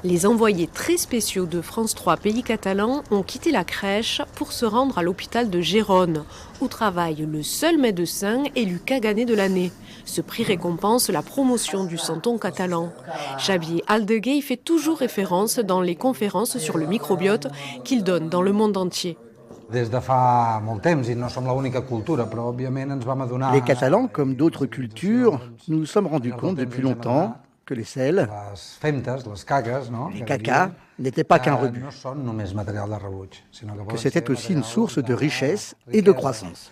Les envoyés très spéciaux de France 3 Pays Catalan ont quitté la crèche pour se rendre à l'hôpital de Gérone, où travaille le seul médecin élu caganer de l'année. Ce prix récompense la promotion du santon catalan. Xavier Aldeguer fait toujours référence dans les conférences sur le microbiote qu'il donne dans le monde entier. Les Catalans, comme d'autres cultures, nous nous sommes rendus compte depuis longtemps que les selles, les cacas, n'étaient pas qu'un rebut, que c'était aussi une source de richesse et de croissance.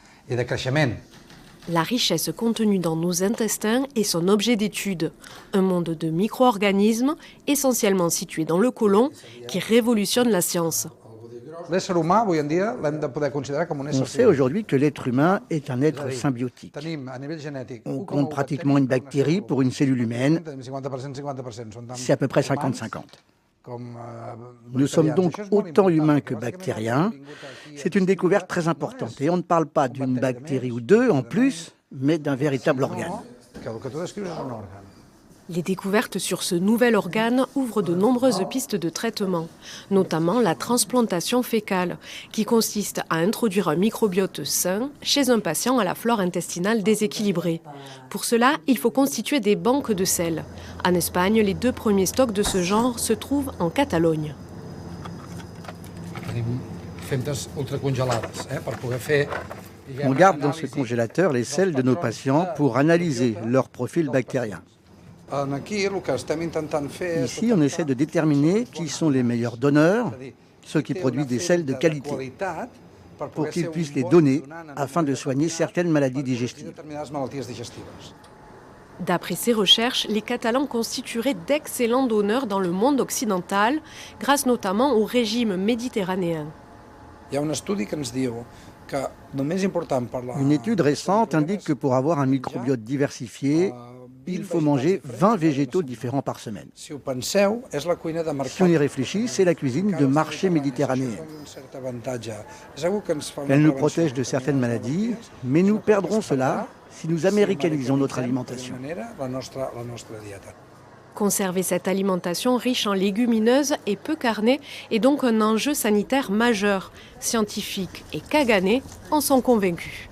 La richesse contenue dans nos intestins est son objet d'étude. Un monde de micro-organismes, essentiellement situés dans le côlon, qui révolutionne la science. On sait aujourd'hui que l'être humain est un être symbiotique. On compte pratiquement une bactérie pour une cellule humaine. C'est à peu près 50-50. Nous sommes donc autant humains que bactériens. C'est une découverte très importante. Et on ne parle pas d'une bactérie ou deux en plus, mais d'un véritable organe. Les découvertes sur ce nouvel organe ouvrent de nombreuses pistes de traitement, notamment la transplantation fécale, qui consiste à introduire un microbiote sain chez un patient à la flore intestinale déséquilibrée. Pour cela, il faut constituer des banques de selles. En Espagne, les 2 premiers stocks de ce genre se trouvent en Catalogne. On garde dans ce congélateur les selles de nos patients pour analyser leur profil bactérien. Ici, on essaie de déterminer qui sont les meilleurs donneurs, ceux qui produisent des selles de qualité, pour qu'ils puissent les donner afin de soigner certaines maladies digestives. D'après ces recherches, les Catalans constitueraient d'excellents donneurs dans le monde occidental, grâce notamment au régime méditerranéen. Une étude récente indique que pour avoir un microbiote diversifié, il faut manger 20 végétaux différents par semaine. Si on y réfléchit, c'est la cuisine de marché méditerranéen. Elle nous protège de certaines maladies, mais nous perdrons cela si nous américanisons notre alimentation. Conserver cette alimentation riche en légumineuses et peu carnée est donc un enjeu sanitaire majeur. Scientifiques et caganais en sont convaincus.